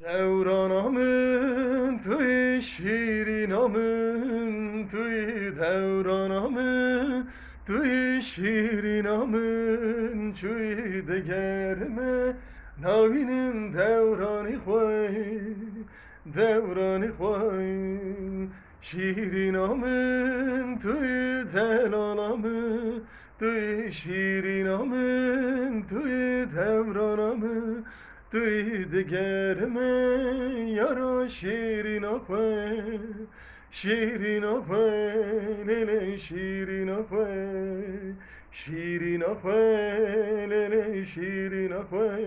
Devranamın tüy şirinamın tüy devranamın tüy şirinamın çüy de germe navinim devrani koy devrani koy şirinamın tüy delanamın tüy şirinamın tüy devranamın Duydu germe yara şirin afe şirin afe lele şirin afe şirin afe lele şirin afe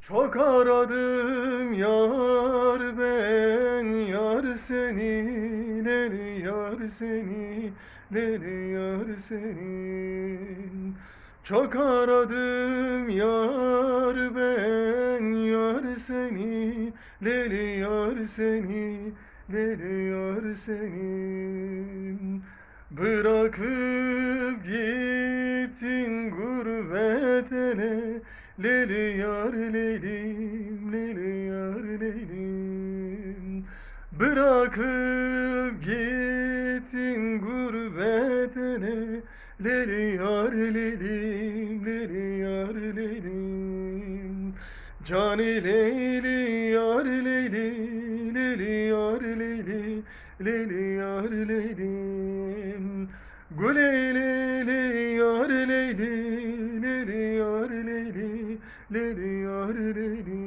çok aradım yar ben yar seni leli yar seni leli yar seni çok aradım yar ben yar seni leli yar seni leli yar seni bırakıp gittin gurbet ele leli yar leylim leli yar leylim bırakıp gittin gurbet ele leli yar leylim leli yar leylim cani leyli yar leyli leli yar leyli leli yar leylim Guleyleyli yar leyli leli yar leyli leli yar leyli